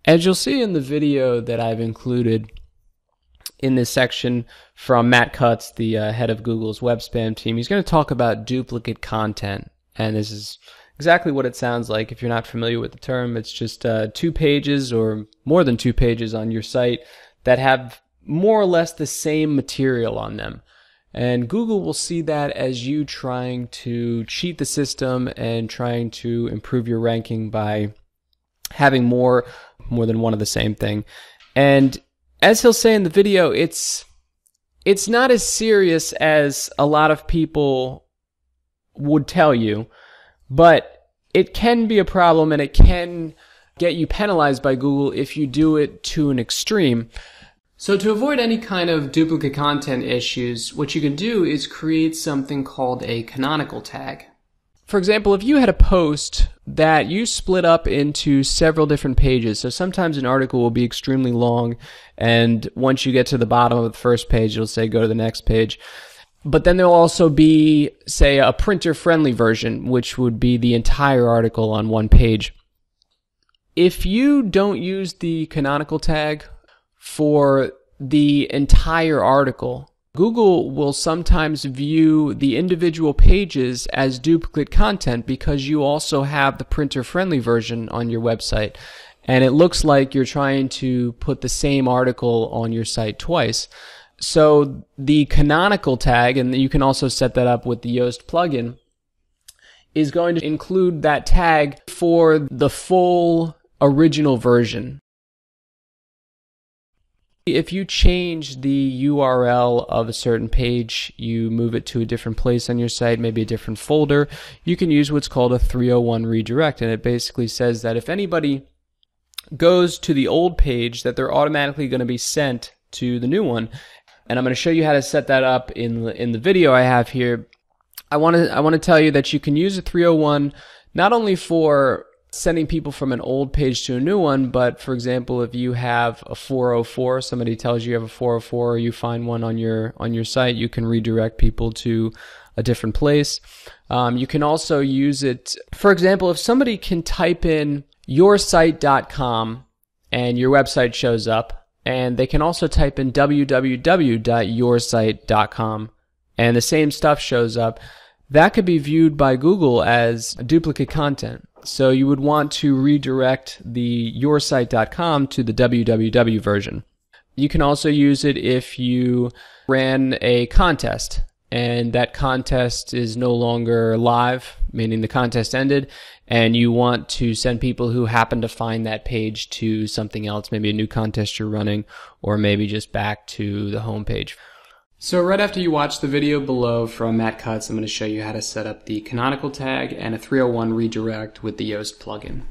As you'll see in the video that I've included in this section from Matt Cutts, the head of Google's web spam team, he's going to talk about duplicate content. And this is exactly what it sounds like. If you're not familiar with the term, it's just 2 pages or more than 2 pages on your site that have more or less the same material on them. And Google will see that as you trying to cheat the system and trying to improve your ranking by having more than one of the same thing. And as he'll say in the video, it's not as serious as a lot of people would tell you, but it can be a problem and it can get you penalized by Google if you do it to an extreme. So to avoid any kind of duplicate content issues, what you can do is create something called a canonical tag. For example, if you had a post that you split up into several different pages, so sometimes an article will be extremely long, and once you get to the bottom of the first page, it'll say go to the next page. But then there'll also be, say, a printer-friendly version, which would be the entire article on one page. If you don't use the canonical tag for the entire article, Google will sometimes view the individual pages as duplicate content because you also have the printer-friendly version on your website. And it looks like you're trying to put the same article on your site twice. So the canonical tag, and you can also set that up with the Yoast plugin, is going to include that tag for the full original version. If you change the URL of a certain page, you move it to a different place on your site, maybe a different folder, you can use what's called a 301 redirect. And it basically says that if anybody goes to the old page, that they're automatically going to be sent to the new one. And I'm going to show you how to set that up in the video I have here. I want to tell you that you can use a 301 not only for sending people from an old page to a new one, but for example, if you have a 404, somebody tells you have a 404, or you find one on your site, you can redirect people to a different place. You can also use it, for example, if somebody can type in yoursite.com and your website shows up, and they can also type in www.yoursite.com and the same stuff shows up, that could be viewed by Google as duplicate content. So you would want to redirect the yoursite.com to the www version. You can also use it if you ran a contest and that contest is no longer live, meaning the contest ended, and you want to send people who happen to find that page to something else, maybe a new contest you're running, or maybe just back to the home page. So right after you watch the video below from Matt Cutts, I'm going to show you how to set up the canonical tag and a 301 redirect with the Yoast plugin.